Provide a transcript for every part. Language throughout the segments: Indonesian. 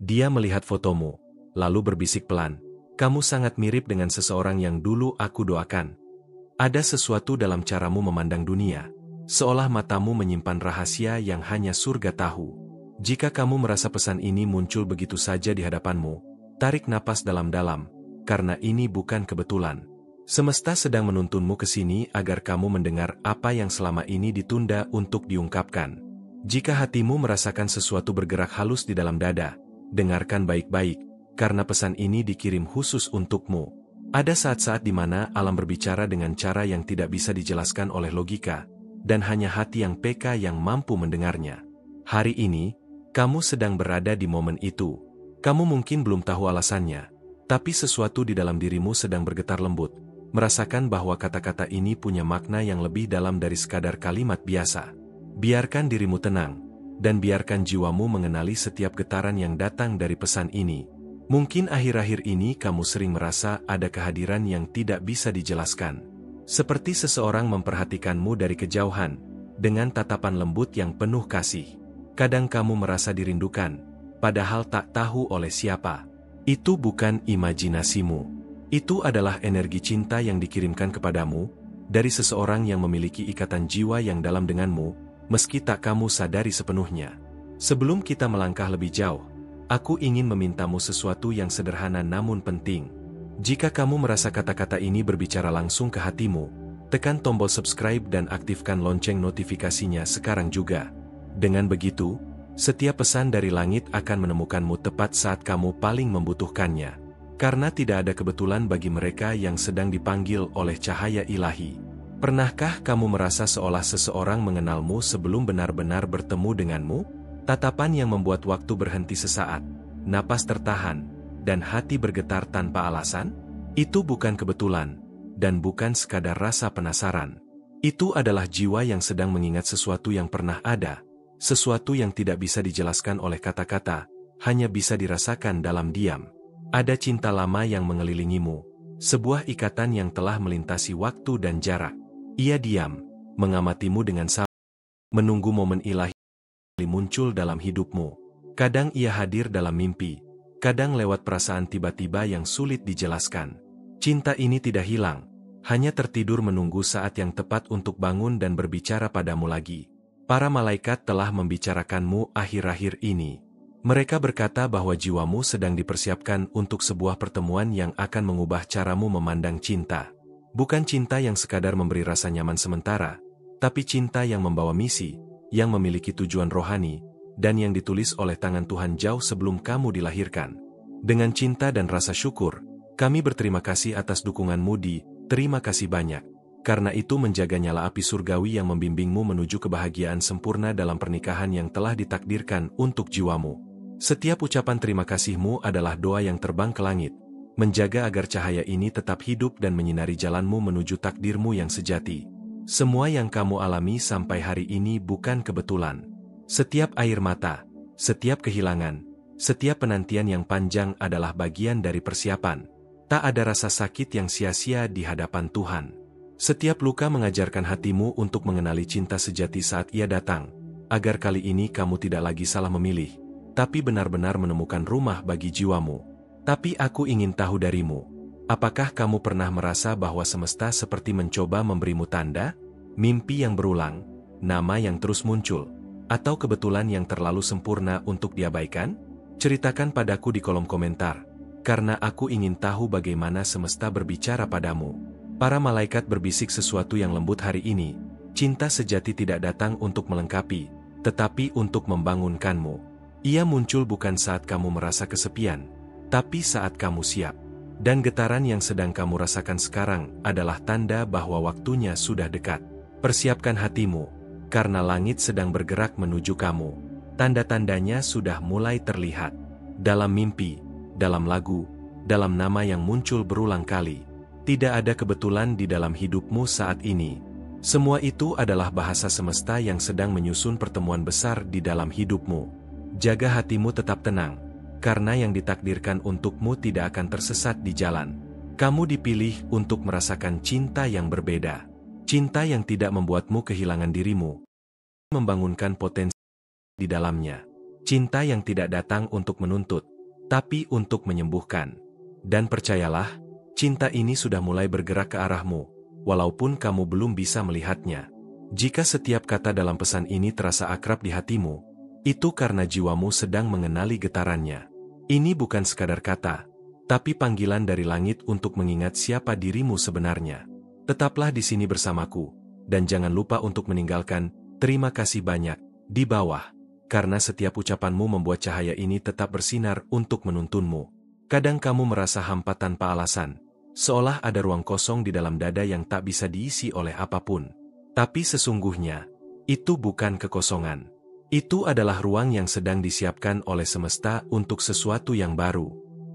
Dia melihat fotomu, lalu berbisik pelan, "Kamu sangat mirip dengan seseorang yang dulu aku doakan." Ada sesuatu dalam caramu memandang dunia, seolah matamu menyimpan rahasia yang hanya surga tahu. Jika kamu merasa pesan ini muncul begitu saja di hadapanmu, tarik napas dalam-dalam, karena ini bukan kebetulan. Semesta sedang menuntunmu ke sini agar kamu mendengar apa yang selama ini ditunda untuk diungkapkan. Jika hatimu merasakan sesuatu bergerak halus di dalam dada, dengarkan baik-baik, karena pesan ini dikirim khusus untukmu. Ada saat-saat di mana alam berbicara dengan cara yang tidak bisa dijelaskan oleh logika, dan hanya hati yang peka yang mampu mendengarnya. Hari ini, kamu sedang berada di momen itu. Kamu mungkin belum tahu alasannya, tapi sesuatu di dalam dirimu sedang bergetar lembut, merasakan bahwa kata-kata ini punya makna yang lebih dalam dari sekadar kalimat biasa. Biarkan dirimu tenang, dan biarkan jiwamu mengenali setiap getaran yang datang dari pesan ini. Mungkin akhir-akhir ini kamu sering merasa ada kehadiran yang tidak bisa dijelaskan. Seperti seseorang memperhatikanmu dari kejauhan, dengan tatapan lembut yang penuh kasih. Kadang kamu merasa dirindukan, padahal tak tahu oleh siapa. Itu bukan imajinasimu. Itu adalah energi cinta yang dikirimkan kepadamu, dari seseorang yang memiliki ikatan jiwa yang dalam denganmu, meski tak kamu sadari sepenuhnya. Sebelum kita melangkah lebih jauh, aku ingin memintamu sesuatu yang sederhana namun penting. Jika kamu merasa kata-kata ini berbicara langsung ke hatimu, tekan tombol subscribe dan aktifkan lonceng notifikasinya sekarang juga. Dengan begitu, setiap pesan dari langit akan menemukanmu tepat saat kamu paling membutuhkannya. Karena tidak ada kebetulan bagi mereka yang sedang dipanggil oleh cahaya ilahi. Pernahkah kamu merasa seolah seseorang mengenalmu sebelum benar-benar bertemu denganmu? Tatapan yang membuat waktu berhenti sesaat, napas tertahan, dan hati bergetar tanpa alasan? Itu bukan kebetulan, dan bukan sekadar rasa penasaran. Itu adalah jiwa yang sedang mengingat sesuatu yang pernah ada, sesuatu yang tidak bisa dijelaskan oleh kata-kata, hanya bisa dirasakan dalam diam. Ada cinta lama yang mengelilingimu, sebuah ikatan yang telah melintasi waktu dan jarak. Ia diam, mengamatimu dengan sabar, menunggu momen ilahi muncul dalam hidupmu. Kadang ia hadir dalam mimpi, kadang lewat perasaan tiba-tiba yang sulit dijelaskan. Cinta ini tidak hilang, hanya tertidur menunggu saat yang tepat untuk bangun dan berbicara padamu lagi. Para malaikat telah membicarakanmu akhir-akhir ini. Mereka berkata bahwa jiwamu sedang dipersiapkan untuk sebuah pertemuan yang akan mengubah caramu memandang cinta. Bukan cinta yang sekadar memberi rasa nyaman sementara, tapi cinta yang membawa misi, yang memiliki tujuan rohani, dan yang ditulis oleh tangan Tuhan jauh sebelum kamu dilahirkan. Dengan cinta dan rasa syukur, kami berterima kasih atas dukunganmu di Terima Kasih Banyak. Karena itu menjaga nyala api surgawi yang membimbingmu menuju kebahagiaan sempurna dalam pernikahan yang telah ditakdirkan untuk jiwamu. Setiap ucapan terima kasihmu adalah doa yang terbang ke langit, menjaga agar cahaya ini tetap hidup dan menyinari jalanmu menuju takdirmu yang sejati. Semua yang kamu alami sampai hari ini bukan kebetulan. Setiap air mata, setiap kehilangan, setiap penantian yang panjang adalah bagian dari persiapan. Tak ada rasa sakit yang sia-sia di hadapan Tuhan. Setiap luka mengajarkan hatimu untuk mengenali cinta sejati saat ia datang, agar kali ini kamu tidak lagi salah memilih, tapi benar-benar menemukan rumah bagi jiwamu. Tapi aku ingin tahu darimu, apakah kamu pernah merasa bahwa semesta seperti mencoba memberimu tanda? Mimpi yang berulang, nama yang terus muncul, atau kebetulan yang terlalu sempurna untuk diabaikan? Ceritakan padaku di kolom komentar, karena aku ingin tahu bagaimana semesta berbicara padamu. Para malaikat berbisik sesuatu yang lembut hari ini. Cinta sejati tidak datang untuk melengkapi, tetapi untuk membangunkanmu. Ia muncul bukan saat kamu merasa kesepian, tapi saat kamu siap. Dan getaran yang sedang kamu rasakan sekarang adalah tanda bahwa waktunya sudah dekat. Persiapkan hatimu, karena langit sedang bergerak menuju kamu. Tanda-tandanya sudah mulai terlihat. Dalam mimpi, dalam lagu, dalam nama yang muncul berulang kali. Tidak ada kebetulan di dalam hidupmu saat ini. Semua itu adalah bahasa semesta yang sedang menyusun pertemuan besar di dalam hidupmu. Jaga hatimu tetap tenang, karena yang ditakdirkan untukmu tidak akan tersesat di jalan. Kamu dipilih untuk merasakan cinta yang berbeda. Cinta yang tidak membuatmu kehilangan dirimu, membangunkan potensi di dalamnya. Cinta yang tidak datang untuk menuntut, tapi untuk menyembuhkan. Dan percayalah, cinta ini sudah mulai bergerak ke arahmu, walaupun kamu belum bisa melihatnya. Jika setiap kata dalam pesan ini terasa akrab di hatimu, itu karena jiwamu sedang mengenali getarannya. Ini bukan sekadar kata, tapi panggilan dari langit untuk mengingat siapa dirimu sebenarnya. Tetaplah di sini bersamaku, dan jangan lupa untuk meninggalkan terima kasih banyak di bawah, karena setiap ucapanmu membuat cahaya ini tetap bersinar untuk menuntunmu. Kadang kamu merasa hampa tanpa alasan, seolah ada ruang kosong di dalam dada yang tak bisa diisi oleh apapun. Tapi sesungguhnya, itu bukan kekosongan. Itu adalah ruang yang sedang disiapkan oleh semesta untuk sesuatu yang baru.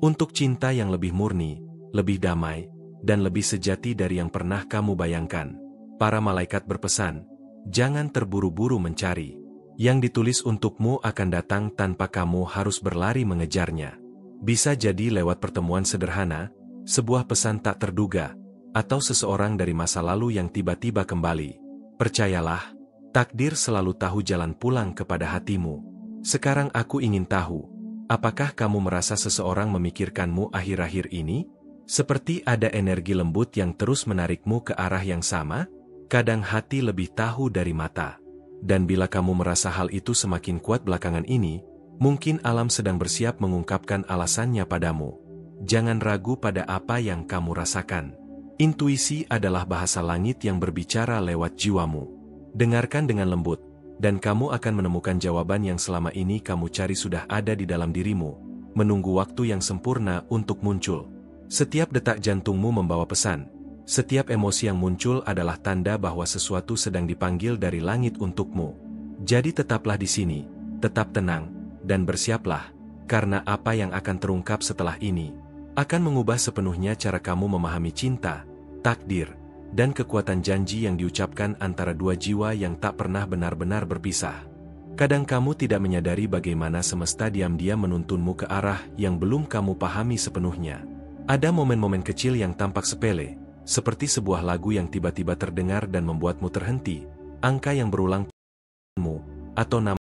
Untuk cinta yang lebih murni, lebih damai, dan lebih sejati dari yang pernah kamu bayangkan. Para malaikat berpesan, jangan terburu-buru mencari. Yang ditulis untukmu akan datang tanpa kamu harus berlari mengejarnya. Bisa jadi lewat pertemuan sederhana, sebuah pesan tak terduga, atau seseorang dari masa lalu yang tiba-tiba kembali. Percayalah, takdir selalu tahu jalan pulang kepada hatimu. Sekarang aku ingin tahu, apakah kamu merasa seseorang memikirkanmu akhir-akhir ini? Seperti ada energi lembut yang terus menarikmu ke arah yang sama? Kadang hati lebih tahu dari mata. Dan bila kamu merasa hal itu semakin kuat belakangan ini, mungkin alam sedang bersiap mengungkapkan alasannya padamu. Jangan ragu pada apa yang kamu rasakan. Intuisi adalah bahasa langit yang berbicara lewat jiwamu. Dengarkan dengan lembut, dan kamu akan menemukan jawaban yang selama ini kamu cari sudah ada di dalam dirimu, menunggu waktu yang sempurna untuk muncul. Setiap detak jantungmu membawa pesan. Setiap emosi yang muncul adalah tanda bahwa sesuatu sedang dipanggil dari langit untukmu. Jadi tetaplah di sini, tetap tenang, dan bersiaplah, karena apa yang akan terungkap setelah ini akan mengubah sepenuhnya cara kamu memahami cinta, takdir, dan kekuatan janji yang diucapkan antara dua jiwa yang tak pernah benar-benar berpisah. Kadang kamu tidak menyadari bagaimana semesta diam-diam menuntunmu ke arah yang belum kamu pahami sepenuhnya. Ada momen-momen kecil yang tampak sepele, seperti sebuah lagu yang tiba-tiba terdengar dan membuatmu terhenti, angka yang berulang atau nama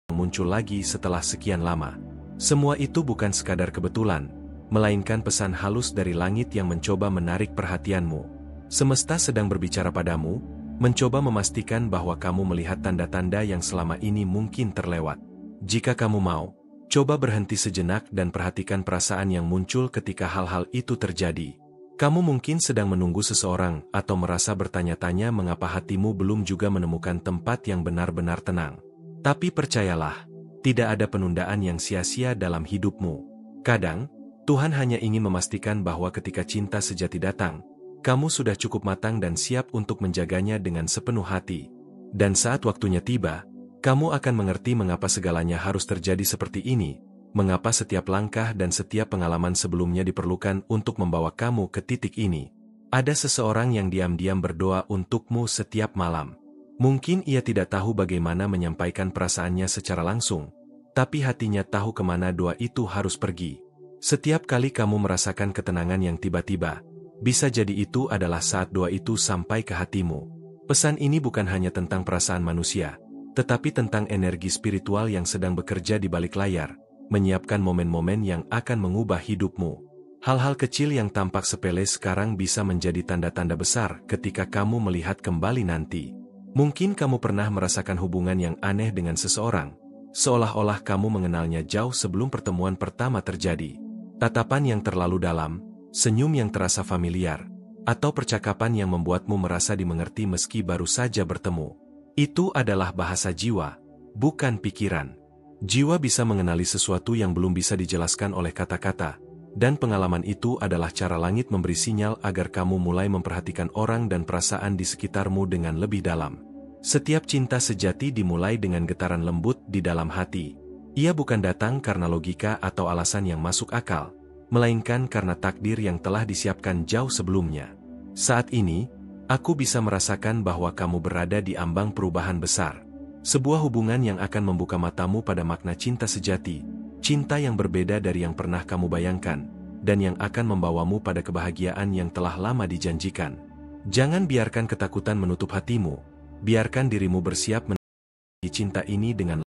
yang muncul lagi setelah sekian lama. Semua itu bukan sekadar kebetulan, melainkan pesan halus dari langit yang mencoba menarik perhatianmu. Semesta sedang berbicara padamu, mencoba memastikan bahwa kamu melihat tanda-tanda yang selama ini mungkin terlewat. Jika kamu mau, coba berhenti sejenak dan perhatikan perasaan yang muncul ketika hal-hal itu terjadi. Kamu mungkin sedang menunggu seseorang atau merasa bertanya-tanya mengapa hatimu belum juga menemukan tempat yang benar-benar tenang. Tapi percayalah, tidak ada penundaan yang sia-sia dalam hidupmu. Kadang, Tuhan hanya ingin memastikan bahwa ketika cinta sejati datang, kamu sudah cukup matang dan siap untuk menjaganya dengan sepenuh hati. Dan saat waktunya tiba, kamu akan mengerti mengapa segalanya harus terjadi seperti ini, mengapa setiap langkah dan setiap pengalaman sebelumnya diperlukan untuk membawa kamu ke titik ini. Ada seseorang yang diam-diam berdoa untukmu setiap malam. Mungkin ia tidak tahu bagaimana menyampaikan perasaannya secara langsung, tapi hatinya tahu kemana doa itu harus pergi. Setiap kali kamu merasakan ketenangan yang tiba-tiba, bisa jadi itu adalah saat doa itu sampai ke hatimu. Pesan ini bukan hanya tentang perasaan manusia, tetapi tentang energi spiritual yang sedang bekerja di balik layar, menyiapkan momen-momen yang akan mengubah hidupmu. Hal-hal kecil yang tampak sepele sekarang bisa menjadi tanda-tanda besar ketika kamu melihat kembali nanti. Mungkin kamu pernah merasakan hubungan yang aneh dengan seseorang, seolah-olah kamu mengenalnya jauh sebelum pertemuan pertama terjadi. Tatapan yang terlalu dalam, senyum yang terasa familiar, atau percakapan yang membuatmu merasa dimengerti meski baru saja bertemu. Itu adalah bahasa jiwa, bukan pikiran. Jiwa bisa mengenali sesuatu yang belum bisa dijelaskan oleh kata-kata, dan pengalaman itu adalah cara langit memberi sinyal agar kamu mulai memperhatikan orang dan perasaan di sekitarmu dengan lebih dalam. Setiap cinta sejati dimulai dengan getaran lembut di dalam hati. Ia bukan datang karena logika atau alasan yang masuk akal, melainkan karena takdir yang telah disiapkan jauh sebelumnya. Saat ini, aku bisa merasakan bahwa kamu berada di ambang perubahan besar. Sebuah hubungan yang akan membuka matamu pada makna cinta sejati, cinta yang berbeda dari yang pernah kamu bayangkan, dan yang akan membawamu pada kebahagiaan yang telah lama dijanjikan. Jangan biarkan ketakutan menutup hatimu, biarkan dirimu bersiap menerima cinta ini dengan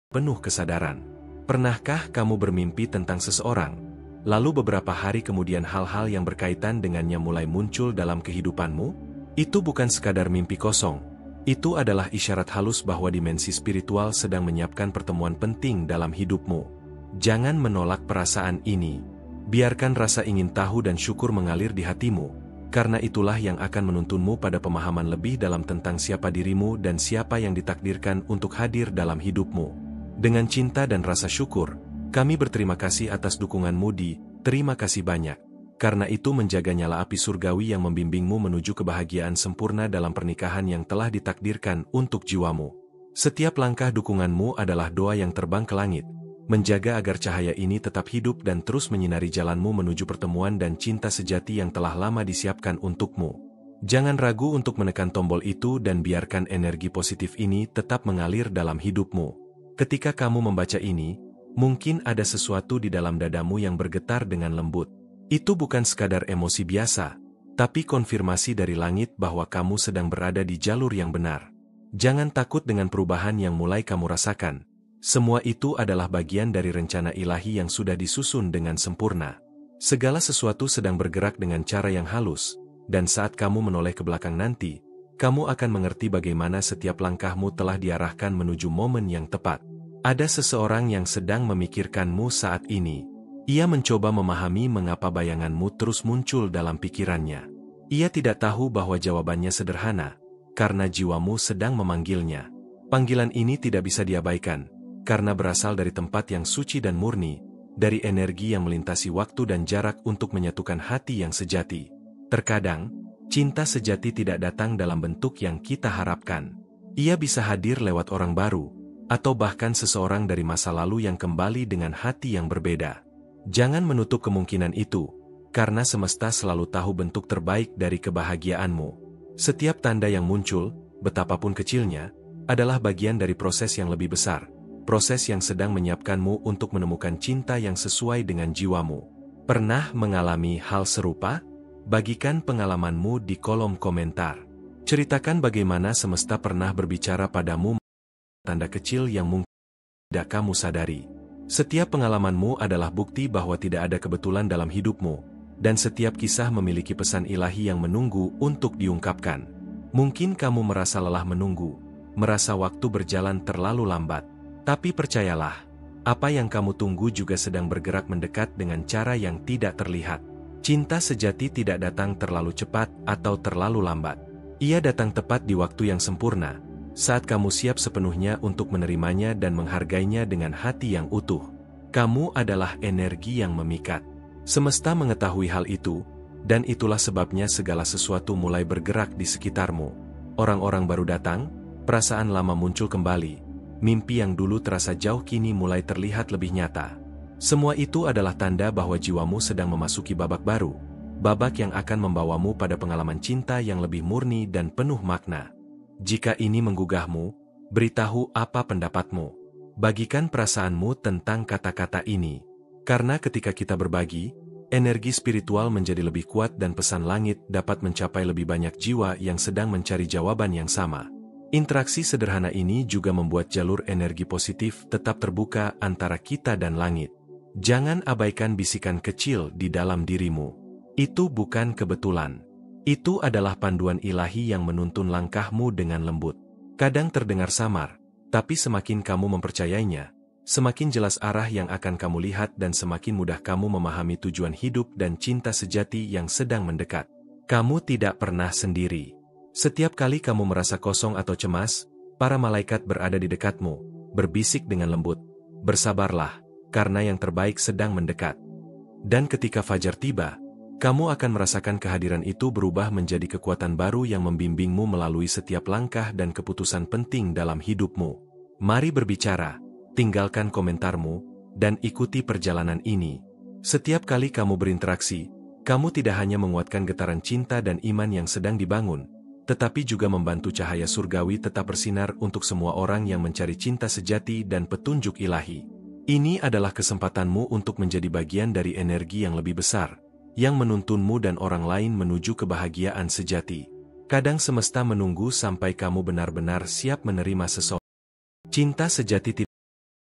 penuh kesadaran. Pernahkah kamu bermimpi tentang seseorang, lalu beberapa hari kemudian hal-hal yang berkaitan dengannya mulai muncul dalam kehidupanmu? Itu bukan sekadar mimpi kosong. Itu adalah isyarat halus bahwa dimensi spiritual sedang menyiapkan pertemuan penting dalam hidupmu. Jangan menolak perasaan ini. Biarkan rasa ingin tahu dan syukur mengalir di hatimu, karena itulah yang akan menuntunmu pada pemahaman lebih dalam tentang siapa dirimu dan siapa yang ditakdirkan untuk hadir dalam hidupmu. Dengan cinta dan rasa syukur, kami berterima kasih atas dukunganmu di Terima Kasih Banyak, karena itu menjaga nyala api surgawi yang membimbingmu menuju kebahagiaan sempurna dalam pernikahan yang telah ditakdirkan untuk jiwamu. Setiap langkah dukunganmu adalah doa yang terbang ke langit, menjaga agar cahaya ini tetap hidup dan terus menyinari jalanmu menuju pertemuan dan cinta sejati yang telah lama disiapkan untukmu. Jangan ragu untuk menekan tombol itu dan biarkan energi positif ini tetap mengalir dalam hidupmu. Ketika kamu membaca ini, mungkin ada sesuatu di dalam dadamu yang bergetar dengan lembut. Itu bukan sekadar emosi biasa, tapi konfirmasi dari langit bahwa kamu sedang berada di jalur yang benar. Jangan takut dengan perubahan yang mulai kamu rasakan. Semua itu adalah bagian dari rencana ilahi yang sudah disusun dengan sempurna. Segala sesuatu sedang bergerak dengan cara yang halus, dan saat kamu menoleh ke belakang nanti, kamu akan mengerti bagaimana setiap langkahmu telah diarahkan menuju momen yang tepat. Ada seseorang yang sedang memikirkanmu saat ini. Ia mencoba memahami mengapa bayanganmu terus muncul dalam pikirannya. Ia tidak tahu bahwa jawabannya sederhana, karena jiwamu sedang memanggilnya. Panggilan ini tidak bisa diabaikan, karena berasal dari tempat yang suci dan murni, dari energi yang melintasi waktu dan jarak untuk menyatukan hati yang sejati. Terkadang, cinta sejati tidak datang dalam bentuk yang kita harapkan. Ia bisa hadir lewat orang baru, atau bahkan seseorang dari masa lalu yang kembali dengan hati yang berbeda. Jangan menutup kemungkinan itu, karena semesta selalu tahu bentuk terbaik dari kebahagiaanmu. Setiap tanda yang muncul, betapapun kecilnya, adalah bagian dari proses yang lebih besar, proses yang sedang menyiapkanmu untuk menemukan cinta yang sesuai dengan jiwamu. Pernah mengalami hal serupa? Bagikan pengalamanmu di kolom komentar. Ceritakan bagaimana semesta pernah berbicara padamu, tanda kecil yang mungkin tidak kamu sadari. Setiap pengalamanmu adalah bukti bahwa tidak ada kebetulan dalam hidupmu, dan setiap kisah memiliki pesan ilahi yang menunggu untuk diungkapkan. Mungkin kamu merasa lelah menunggu, merasa waktu berjalan terlalu lambat. Tapi percayalah, apa yang kamu tunggu juga sedang bergerak mendekat dengan cara yang tidak terlihat. Cinta sejati tidak datang terlalu cepat atau terlalu lambat. Ia datang tepat di waktu yang sempurna, saat kamu siap sepenuhnya untuk menerimanya dan menghargainya dengan hati yang utuh. Kamu adalah energi yang memikat. Semesta mengetahui hal itu, dan itulah sebabnya segala sesuatu mulai bergerak di sekitarmu. Orang-orang baru datang, perasaan lama muncul kembali, mimpi yang dulu terasa jauh kini mulai terlihat lebih nyata. Semua itu adalah tanda bahwa jiwamu sedang memasuki babak baru, babak yang akan membawamu pada pengalaman cinta yang lebih murni dan penuh makna. Jika ini menggugahmu, beritahu apa pendapatmu. Bagikan perasaanmu tentang kata-kata ini. Karena ketika kita berbagi, energi spiritual menjadi lebih kuat dan pesan langit dapat mencapai lebih banyak jiwa yang sedang mencari jawaban yang sama. Interaksi sederhana ini juga membuat jalur energi positif tetap terbuka antara kita dan langit. Jangan abaikan bisikan kecil di dalam dirimu. Itu bukan kebetulan. Itu adalah panduan ilahi yang menuntun langkahmu dengan lembut. Kadang terdengar samar, tapi semakin kamu mempercayainya, semakin jelas arah yang akan kamu lihat dan semakin mudah kamu memahami tujuan hidup dan cinta sejati yang sedang mendekat. Kamu tidak pernah sendiri. Setiap kali kamu merasa kosong atau cemas, para malaikat berada di dekatmu, berbisik dengan lembut. Bersabarlah, karena yang terbaik sedang mendekat. Dan ketika fajar tiba, kamu akan merasakan kehadiran itu berubah menjadi kekuatan baru yang membimbingmu melalui setiap langkah dan keputusan penting dalam hidupmu. Mari berbicara, tinggalkan komentarmu, dan ikuti perjalanan ini. Setiap kali kamu berinteraksi, kamu tidak hanya menguatkan getaran cinta dan iman yang sedang dibangun, tetapi juga membantu cahaya surgawi tetap bersinar untuk semua orang yang mencari cinta sejati dan petunjuk ilahi. Ini adalah kesempatanmu untuk menjadi bagian dari energi yang lebih besar, yang menuntunmu dan orang lain menuju kebahagiaan sejati. Kadang semesta menunggu sampai kamu benar-benar siap menerima seseorang. Cinta sejati tidak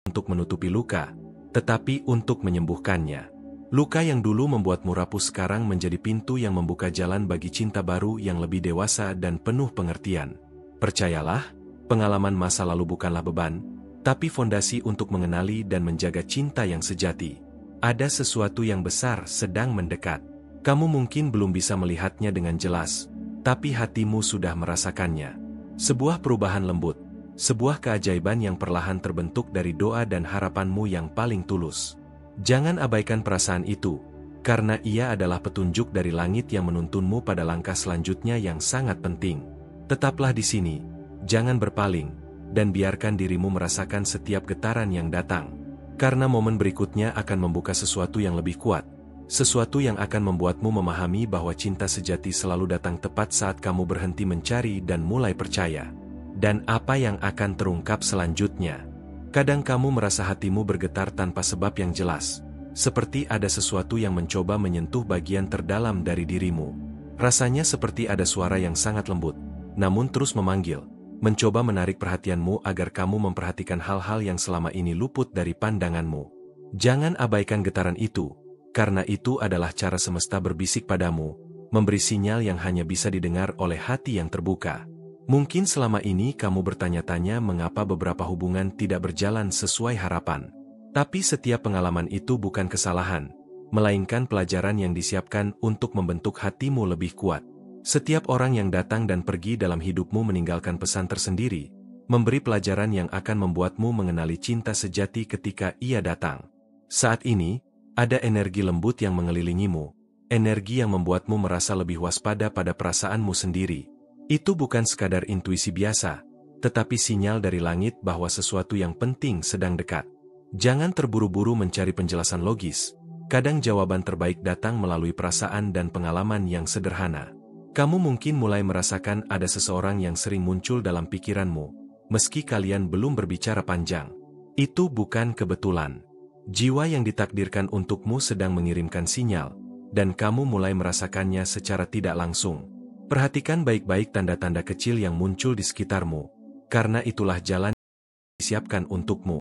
untuk menutupi luka, tetapi untuk menyembuhkannya. Luka yang dulu membuatmu rapuh sekarang menjadi pintu yang membuka jalan bagi cinta baru yang lebih dewasa dan penuh pengertian. Percayalah, pengalaman masa lalu bukanlah beban, tapi fondasi untuk mengenali dan menjaga cinta yang sejati. Ada sesuatu yang besar sedang mendekat. Kamu mungkin belum bisa melihatnya dengan jelas, tapi hatimu sudah merasakannya. Sebuah perubahan lembut, sebuah keajaiban yang perlahan terbentuk dari doa dan harapanmu yang paling tulus. Jangan abaikan perasaan itu, karena ia adalah petunjuk dari langit yang menuntunmu pada langkah selanjutnya yang sangat penting. Tetaplah di sini, jangan berpaling, dan biarkan dirimu merasakan setiap getaran yang datang. Karena momen berikutnya akan membuka sesuatu yang lebih kuat. Sesuatu yang akan membuatmu memahami bahwa cinta sejati selalu datang tepat saat kamu berhenti mencari dan mulai percaya. Dan apa yang akan terungkap selanjutnya? Kadang kamu merasa hatimu bergetar tanpa sebab yang jelas. Seperti ada sesuatu yang mencoba menyentuh bagian terdalam dari dirimu. Rasanya seperti ada suara yang sangat lembut, namun terus memanggil, mencoba menarik perhatianmu agar kamu memperhatikan hal-hal yang selama ini luput dari pandanganmu. Jangan abaikan getaran itu. Karena itu adalah cara semesta berbisik padamu, memberi sinyal yang hanya bisa didengar oleh hati yang terbuka. Mungkin selama ini kamu bertanya-tanya mengapa beberapa hubungan tidak berjalan sesuai harapan. Tapi setiap pengalaman itu bukan kesalahan, melainkan pelajaran yang disiapkan untuk membentuk hatimu lebih kuat. Setiap orang yang datang dan pergi dalam hidupmu meninggalkan pesan tersendiri, memberi pelajaran yang akan membuatmu mengenali cinta sejati ketika ia datang. Saat ini, ada energi lembut yang mengelilingimu, energi yang membuatmu merasa lebih waspada pada perasaanmu sendiri. Itu bukan sekadar intuisi biasa, tetapi sinyal dari langit bahwa sesuatu yang penting sedang dekat. Jangan terburu-buru mencari penjelasan logis, kadang jawaban terbaik datang melalui perasaan dan pengalaman yang sederhana. Kamu mungkin mulai merasakan ada seseorang yang sering muncul dalam pikiranmu, meski kalian belum berbicara panjang. Itu bukan kebetulan. Jiwa yang ditakdirkan untukmu sedang mengirimkan sinyal, dan kamu mulai merasakannya secara tidak langsung. Perhatikan baik-baik tanda-tanda kecil yang muncul di sekitarmu, karena itulah jalan yang disiapkan untukmu.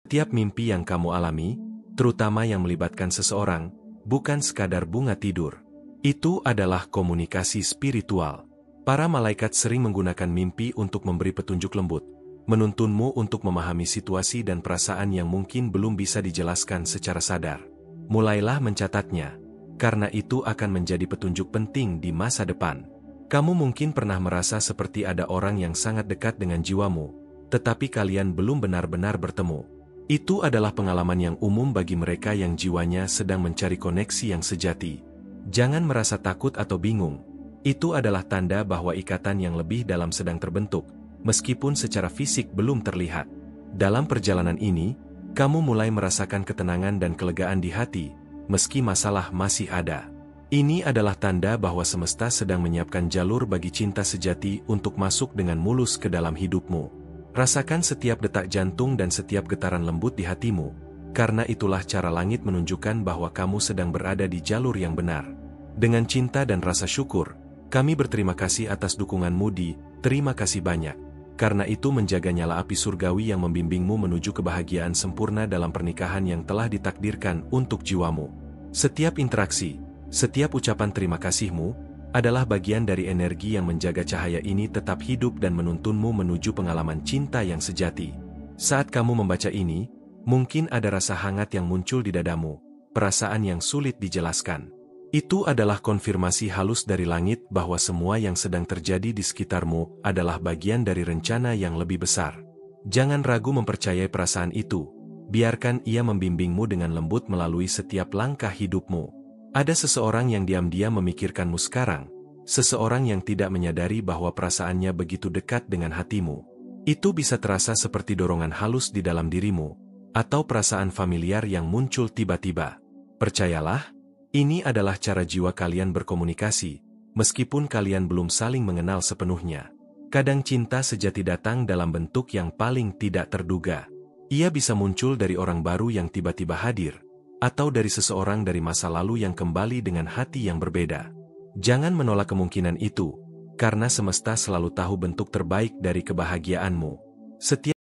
Setiap mimpi yang kamu alami, terutama yang melibatkan seseorang, bukan sekadar bunga tidur. Itu adalah komunikasi spiritual. Para malaikat sering menggunakan mimpi untuk memberi petunjuk lembut, menuntunmu untuk memahami situasi dan perasaan yang mungkin belum bisa dijelaskan secara sadar. Mulailah mencatatnya, karena itu akan menjadi petunjuk penting di masa depan. Kamu mungkin pernah merasa seperti ada orang yang sangat dekat dengan jiwamu, tetapi kalian belum benar-benar bertemu. Itu adalah pengalaman yang umum bagi mereka yang jiwanya sedang mencari koneksi yang sejati. Jangan merasa takut atau bingung. Itu adalah tanda bahwa ikatan yang lebih dalam sedang terbentuk, meskipun secara fisik belum terlihat. Dalam perjalanan ini, kamu mulai merasakan ketenangan dan kelegaan di hati, meski masalah masih ada. Ini adalah tanda bahwa semesta sedang menyiapkan jalur bagi cinta sejati untuk masuk dengan mulus ke dalam hidupmu. Rasakan setiap detak jantung dan setiap getaran lembut di hatimu, karena itulah cara langit menunjukkan bahwa kamu sedang berada di jalur yang benar. Dengan cinta dan rasa syukur, kami berterima kasih atas dukunganmu di Terima Kasih Banyak. Karena itu menjaga nyala api surgawi yang membimbingmu menuju kebahagiaan sempurna dalam pernikahan yang telah ditakdirkan untuk jiwamu. Setiap interaksi, setiap ucapan terima kasihmu, adalah bagian dari energi yang menjaga cahaya ini tetap hidup dan menuntunmu menuju pengalaman cinta yang sejati. Saat kamu membaca ini, mungkin ada rasa hangat yang muncul di dadamu, perasaan yang sulit dijelaskan. Itu adalah konfirmasi halus dari langit bahwa semua yang sedang terjadi di sekitarmu adalah bagian dari rencana yang lebih besar. Jangan ragu mempercayai perasaan itu, biarkan ia membimbingmu dengan lembut melalui setiap langkah hidupmu. Ada seseorang yang diam-diam memikirkanmu sekarang, seseorang yang tidak menyadari bahwa perasaannya begitu dekat dengan hatimu. Itu bisa terasa seperti dorongan halus di dalam dirimu, atau perasaan familiar yang muncul tiba-tiba. Percayalah, ini adalah cara jiwa kalian berkomunikasi, meskipun kalian belum saling mengenal sepenuhnya. Kadang cinta sejati datang dalam bentuk yang paling tidak terduga. Ia bisa muncul dari orang baru yang tiba-tiba hadir, atau dari seseorang dari masa lalu yang kembali dengan hati yang berbeda. Jangan menolak kemungkinan itu, karena semesta selalu tahu bentuk terbaik dari kebahagiaanmu. Setiap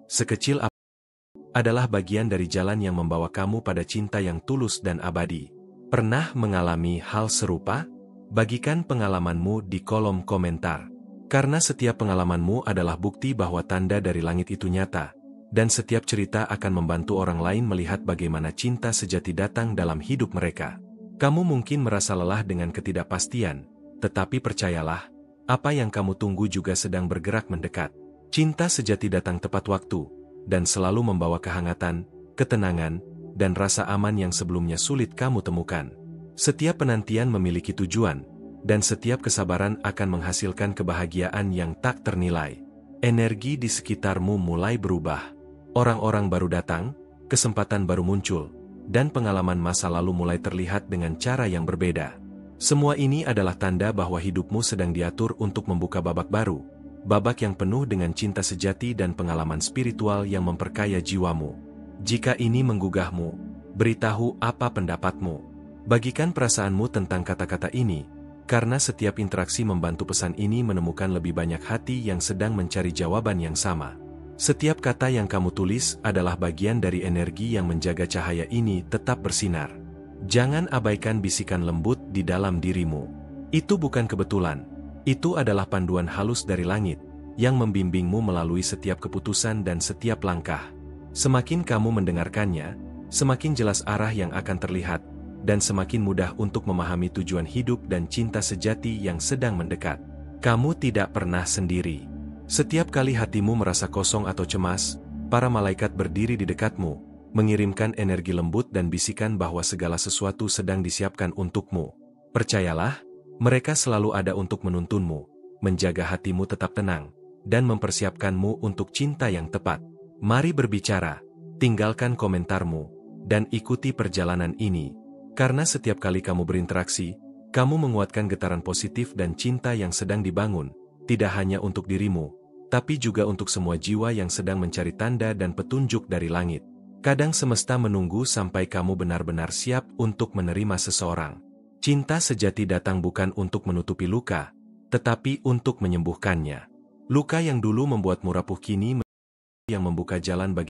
sekecil apapun, adalah bagian dari jalan yang membawa kamu pada cinta yang tulus dan abadi. Pernah mengalami hal serupa? Bagikan pengalamanmu di kolom komentar. Karena setiap pengalamanmu adalah bukti bahwa tanda dari langit itu nyata, dan setiap cerita akan membantu orang lain melihat bagaimana cinta sejati datang dalam hidup mereka. Kamu mungkin merasa lelah dengan ketidakpastian, tetapi percayalah, apa yang kamu tunggu juga sedang bergerak mendekat. Cinta sejati datang tepat waktu, dan selalu membawa kehangatan, ketenangan, dan rasa aman yang sebelumnya sulit kamu temukan. Setiap penantian memiliki tujuan, dan setiap kesabaran akan menghasilkan kebahagiaan yang tak ternilai. Energi di sekitarmu mulai berubah. Orang-orang baru datang, kesempatan baru muncul, dan pengalaman masa lalu mulai terlihat dengan cara yang berbeda. Semua ini adalah tanda bahwa hidupmu sedang diatur untuk membuka babak baru, babak yang penuh dengan cinta sejati dan pengalaman spiritual yang memperkaya jiwamu. Jika ini menggugahmu, beritahu apa pendapatmu. Bagikan perasaanmu tentang kata-kata ini, karena setiap interaksi membantu pesan ini menemukan lebih banyak hati yang sedang mencari jawaban yang sama. Setiap kata yang kamu tulis adalah bagian dari energi yang menjaga cahaya ini tetap bersinar. Jangan abaikan bisikan lembut di dalam dirimu. Itu bukan kebetulan. Itu adalah panduan halus dari langit, yang membimbingmu melalui setiap keputusan dan setiap langkah. Semakin kamu mendengarkannya, semakin jelas arah yang akan terlihat, dan semakin mudah untuk memahami tujuan hidup dan cinta sejati yang sedang mendekat. Kamu tidak pernah sendiri. Setiap kali hatimu merasa kosong atau cemas, para malaikat berdiri di dekatmu, mengirimkan energi lembut dan bisikan bahwa segala sesuatu sedang disiapkan untukmu. Percayalah, mereka selalu ada untuk menuntunmu, menjaga hatimu tetap tenang, dan mempersiapkanmu untuk cinta yang tepat. Mari berbicara, tinggalkan komentarmu, dan ikuti perjalanan ini, karena setiap kali kamu berinteraksi, kamu menguatkan getaran positif dan cinta yang sedang dibangun, tidak hanya untuk dirimu, tapi juga untuk semua jiwa yang sedang mencari tanda dan petunjuk dari langit. Kadang semesta menunggu sampai kamu benar-benar siap untuk menerima seseorang. Cinta sejati datang bukan untuk menutupi luka, tetapi untuk menyembuhkannya. Luka yang dulu membuatmu rapuh kini yang membuka jalan bagi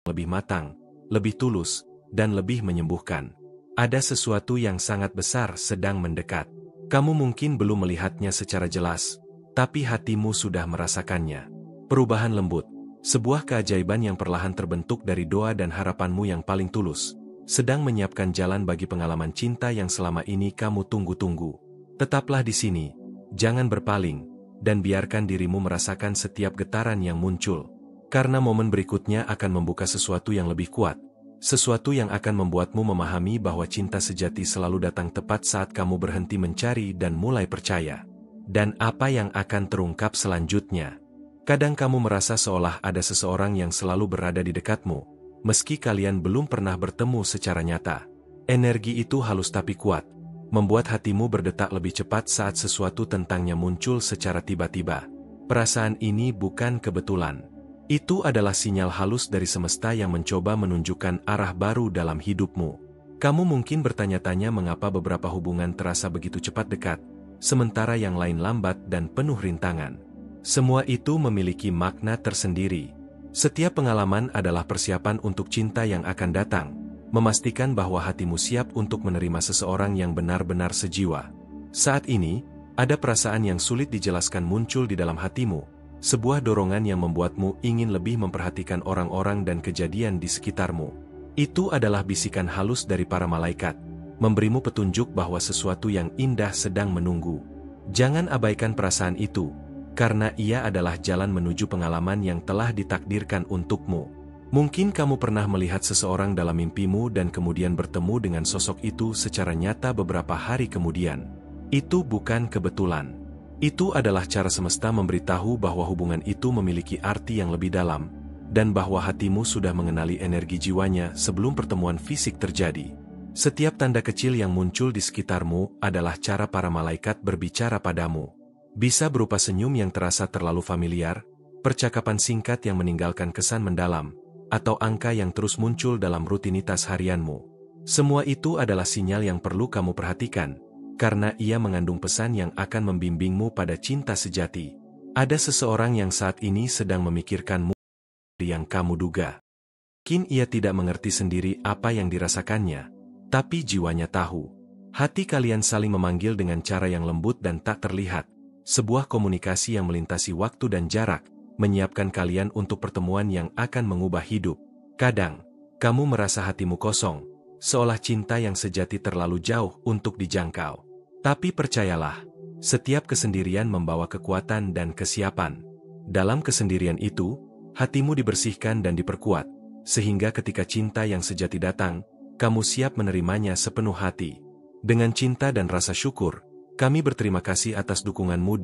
lebih matang, lebih tulus, dan lebih menyembuhkan. Ada sesuatu yang sangat besar sedang mendekat. Kamu mungkin belum melihatnya secara jelas, tapi hatimu sudah merasakannya. Perubahan lembut, sebuah keajaiban yang perlahan terbentuk dari doa dan harapanmu yang paling tulus, sedang menyiapkan jalan bagi pengalaman cinta yang selama ini kamu tunggu-tunggu. Tetaplah di sini, jangan berpaling, dan biarkan dirimu merasakan setiap getaran yang muncul. Karena momen berikutnya akan membuka sesuatu yang lebih kuat, sesuatu yang akan membuatmu memahami bahwa cinta sejati selalu datang tepat saat kamu berhenti mencari dan mulai percaya. Dan apa yang akan terungkap selanjutnya? Kadang kamu merasa seolah ada seseorang yang selalu berada di dekatmu, meski kalian belum pernah bertemu secara nyata. Energi itu halus tapi kuat, membuat hatimu berdetak lebih cepat saat sesuatu tentangnya muncul secara tiba-tiba. Perasaan ini bukan kebetulan. Itu adalah sinyal halus dari semesta yang mencoba menunjukkan arah baru dalam hidupmu. Kamu mungkin bertanya-tanya mengapa beberapa hubungan terasa begitu cepat dekat, sementara yang lain lambat dan penuh rintangan. Semua itu memiliki makna tersendiri. Setiap pengalaman adalah persiapan untuk cinta yang akan datang, memastikan bahwa hatimu siap untuk menerima seseorang yang benar-benar sejiwa. Saat ini, ada perasaan yang sulit dijelaskan muncul di dalam hatimu, sebuah dorongan yang membuatmu ingin lebih memperhatikan orang-orang dan kejadian di sekitarmu. Itu adalah bisikan halus dari para malaikat, memberimu petunjuk bahwa sesuatu yang indah sedang menunggu. Jangan abaikan perasaan itu, karena ia adalah jalan menuju pengalaman yang telah ditakdirkan untukmu. Mungkin kamu pernah melihat seseorang dalam mimpimu dan kemudian bertemu dengan sosok itu secara nyata beberapa hari kemudian. Itu bukan kebetulan. Itu adalah cara semesta memberitahu bahwa hubungan itu memiliki arti yang lebih dalam, dan bahwa hatimu sudah mengenali energi jiwanya sebelum pertemuan fisik terjadi. Setiap tanda kecil yang muncul di sekitarmu adalah cara para malaikat berbicara padamu. Bisa berupa senyum yang terasa terlalu familiar, percakapan singkat yang meninggalkan kesan mendalam, atau angka yang terus muncul dalam rutinitas harianmu. Semua itu adalah sinyal yang perlu kamu perhatikan, karena ia mengandung pesan yang akan membimbingmu pada cinta sejati. Ada seseorang yang saat ini sedang memikirkanmu yang kamu duga. Mungkin ia tidak mengerti sendiri apa yang dirasakannya, tapi jiwanya tahu. Hati kalian saling memanggil dengan cara yang lembut dan tak terlihat. Sebuah komunikasi yang melintasi waktu dan jarak, menyiapkan kalian untuk pertemuan yang akan mengubah hidup. Kadang, kamu merasa hatimu kosong, seolah cinta yang sejati terlalu jauh untuk dijangkau. Tapi percayalah, setiap kesendirian membawa kekuatan dan kesiapan. Dalam kesendirian itu, hatimu dibersihkan dan diperkuat, sehingga ketika cinta yang sejati datang, kamu siap menerimanya sepenuh hati. Dengan cinta dan rasa syukur, kami berterima kasih atas dukunganmu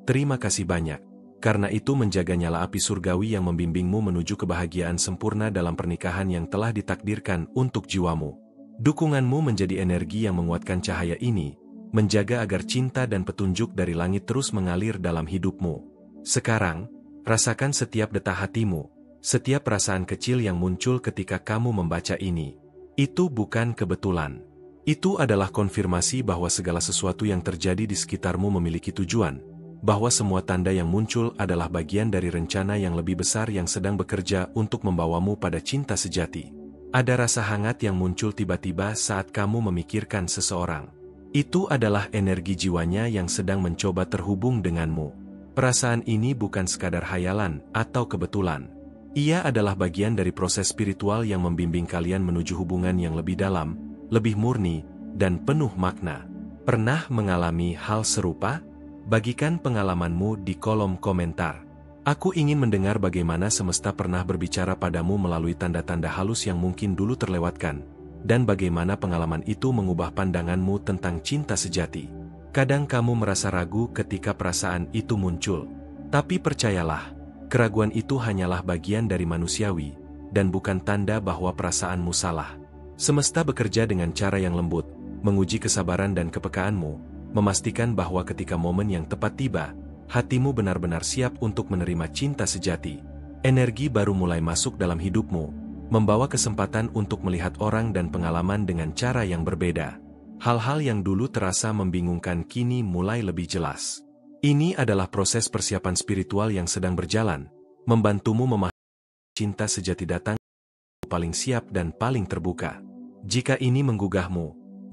terima kasih banyak. Karena itu menjaga nyala api surgawi yang membimbingmu menuju kebahagiaan sempurna dalam pernikahan yang telah ditakdirkan untuk jiwamu. Dukunganmu menjadi energi yang menguatkan cahaya ini, menjaga agar cinta dan petunjuk dari langit terus mengalir dalam hidupmu. Sekarang, rasakan setiap detak hatimu, setiap perasaan kecil yang muncul ketika kamu membaca ini. Itu bukan kebetulan. Itu adalah konfirmasi bahwa segala sesuatu yang terjadi di sekitarmu memiliki tujuan, bahwa semua tanda yang muncul adalah bagian dari rencana yang lebih besar yang sedang bekerja untuk membawamu pada cinta sejati. Ada rasa hangat yang muncul tiba-tiba saat kamu memikirkan seseorang. Itu adalah energi jiwanya yang sedang mencoba terhubung denganmu. Perasaan ini bukan sekadar hayalan atau kebetulan. Ia adalah bagian dari proses spiritual yang membimbing kalian menuju hubungan yang lebih dalam, lebih murni, dan penuh makna. Pernah mengalami hal serupa? Bagikan pengalamanmu di kolom komentar. Aku ingin mendengar bagaimana semesta pernah berbicara padamu melalui tanda-tanda halus yang mungkin dulu terlewatkan, dan bagaimana pengalaman itu mengubah pandanganmu tentang cinta sejati. Kadang kamu merasa ragu ketika perasaan itu muncul, tapi percayalah, keraguan itu hanyalah bagian dari manusiawi, dan bukan tanda bahwa perasaanmu salah. Semesta bekerja dengan cara yang lembut, menguji kesabaran dan kepekaanmu, memastikan bahwa ketika momen yang tepat tiba, hatimu benar-benar siap untuk menerima cinta sejati. Energi baru mulai masuk dalam hidupmu, membawa kesempatan untuk melihat orang dan pengalaman dengan cara yang berbeda. Hal-hal yang dulu terasa membingungkan kini mulai lebih jelas. Ini adalah proses persiapan spiritual yang sedang berjalan, membantumu memahami cinta sejati datang paling siap dan paling terbuka. Jika ini menggugahmu,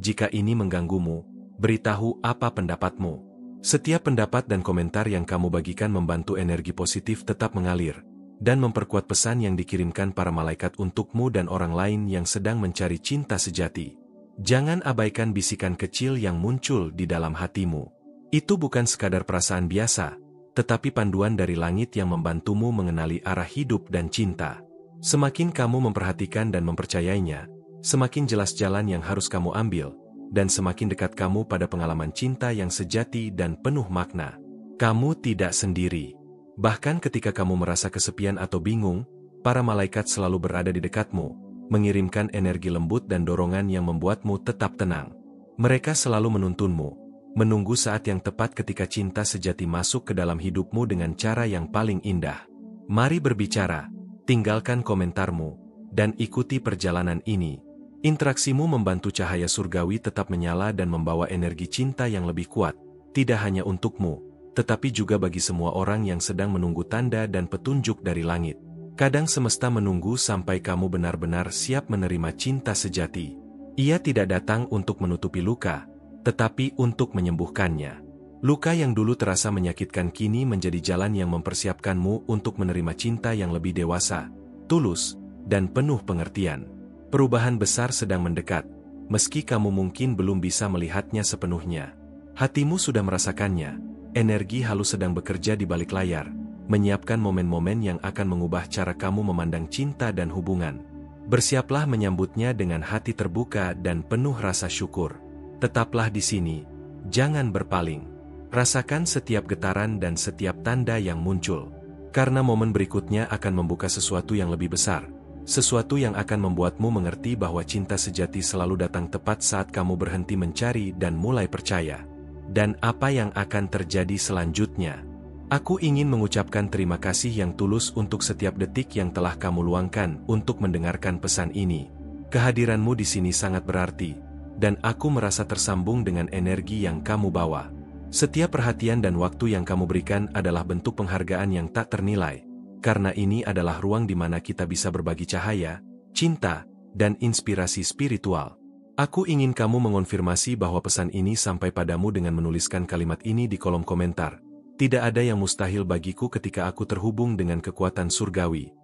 jika ini mengganggumu, beritahu apa pendapatmu. Setiap pendapat dan komentar yang kamu bagikan membantu energi positif tetap mengalir, dan memperkuat pesan yang dikirimkan para malaikat untukmu dan orang lain yang sedang mencari cinta sejati. Jangan abaikan bisikan kecil yang muncul di dalam hatimu. Itu bukan sekadar perasaan biasa, tetapi panduan dari langit yang membantumu mengenali arah hidup dan cinta. Semakin kamu memperhatikan dan mempercayainya, semakin jelas jalan yang harus kamu ambil, dan semakin dekat kamu pada pengalaman cinta yang sejati dan penuh makna. Kamu tidak sendiri. Bahkan ketika kamu merasa kesepian atau bingung, para malaikat selalu berada di dekatmu, mengirimkan energi lembut dan dorongan yang membuatmu tetap tenang. Mereka selalu menuntunmu, menunggu saat yang tepat ketika cinta sejati masuk ke dalam hidupmu dengan cara yang paling indah. Mari berbicara, tinggalkan komentarmu, dan ikuti perjalanan ini. Interaksimu membantu cahaya surgawi tetap menyala dan membawa energi cinta yang lebih kuat, tidak hanya untukmu, tetapi juga bagi semua orang yang sedang menunggu tanda dan petunjuk dari langit. Kadang semesta menunggu sampai kamu benar-benar siap menerima cinta sejati. Ia tidak datang untuk menutupi luka, tetapi untuk menyembuhkannya. Luka yang dulu terasa menyakitkan kini menjadi jalan yang mempersiapkanmu untuk menerima cinta yang lebih dewasa, tulus, dan penuh pengertian. Perubahan besar sedang mendekat, meski kamu mungkin belum bisa melihatnya sepenuhnya. Hatimu sudah merasakannya, energi halus sedang bekerja di balik layar, menyiapkan momen-momen yang akan mengubah cara kamu memandang cinta dan hubungan. Bersiaplah menyambutnya dengan hati terbuka dan penuh rasa syukur. Tetaplah di sini, jangan berpaling. Rasakan setiap getaran dan setiap tanda yang muncul, karena momen berikutnya akan membuka sesuatu yang lebih besar. Sesuatu yang akan membuatmu mengerti bahwa cinta sejati selalu datang tepat saat kamu berhenti mencari dan mulai percaya. Dan apa yang akan terjadi selanjutnya? Aku ingin mengucapkan terima kasih yang tulus untuk setiap detik yang telah kamu luangkan untuk mendengarkan pesan ini. Kehadiranmu di sini sangat berarti, dan aku merasa tersambung dengan energi yang kamu bawa. Setiap perhatian dan waktu yang kamu berikan adalah bentuk penghargaan yang tak ternilai. Karena ini adalah ruang di mana kita bisa berbagi cahaya, cinta, dan inspirasi spiritual. Aku ingin kamu mengonfirmasi bahwa pesan ini sampai padamu dengan menuliskan kalimat ini di kolom komentar. Tidak ada yang mustahil bagiku ketika aku terhubung dengan kekuatan surgawi.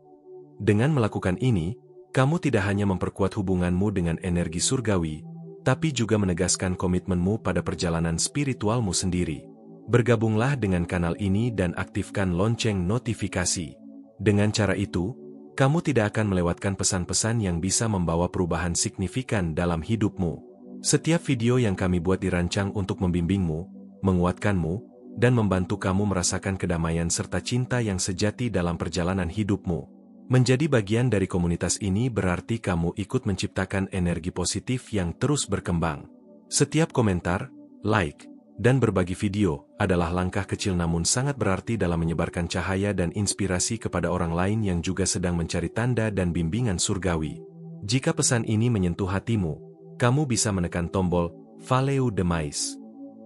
Dengan melakukan ini, kamu tidak hanya memperkuat hubunganmu dengan energi surgawi, tapi juga menegaskan komitmenmu pada perjalanan spiritualmu sendiri. Bergabunglah dengan kanal ini dan aktifkan lonceng notifikasi. Dengan cara itu, kamu tidak akan melewatkan pesan-pesan yang bisa membawa perubahan signifikan dalam hidupmu. Setiap video yang kami buat dirancang untuk membimbingmu, menguatkanmu, dan membantu kamu merasakan kedamaian serta cinta yang sejati dalam perjalanan hidupmu. Menjadi bagian dari komunitas ini berarti kamu ikut menciptakan energi positif yang terus berkembang. Setiap komentar, like, dan berbagi video adalah langkah kecil namun sangat berarti dalam menyebarkan cahaya dan inspirasi kepada orang lain yang juga sedang mencari tanda dan bimbingan surgawi. Jika pesan ini menyentuh hatimu, kamu bisa menekan tombol Follow the Mais.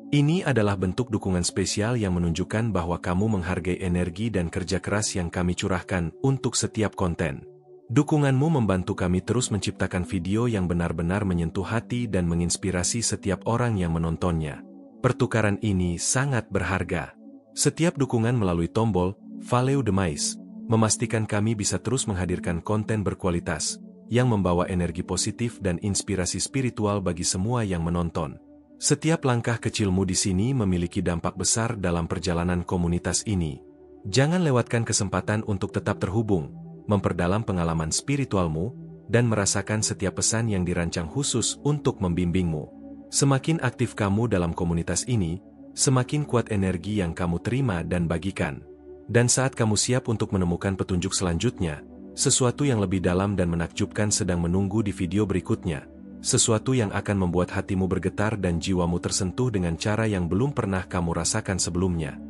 Ini adalah bentuk dukungan spesial yang menunjukkan bahwa kamu menghargai energi dan kerja keras yang kami curahkan untuk setiap konten. Dukunganmu membantu kami terus menciptakan video yang benar-benar menyentuh hati dan menginspirasi setiap orang yang menontonnya. Pertukaran ini sangat berharga. Setiap dukungan melalui tombol Follow the Mais memastikan kami bisa terus menghadirkan konten berkualitas yang membawa energi positif dan inspirasi spiritual bagi semua yang menonton. Setiap langkah kecilmu di sini memiliki dampak besar dalam perjalanan komunitas ini. Jangan lewatkan kesempatan untuk tetap terhubung, memperdalam pengalaman spiritualmu, dan merasakan setiap pesan yang dirancang khusus untuk membimbingmu. Semakin aktif kamu dalam komunitas ini, semakin kuat energi yang kamu terima dan bagikan. Dan saat kamu siap untuk menemukan petunjuk selanjutnya, sesuatu yang lebih dalam dan menakjubkan sedang menunggu di video berikutnya. Sesuatu yang akan membuat hatimu bergetar dan jiwamu tersentuh dengan cara yang belum pernah kamu rasakan sebelumnya.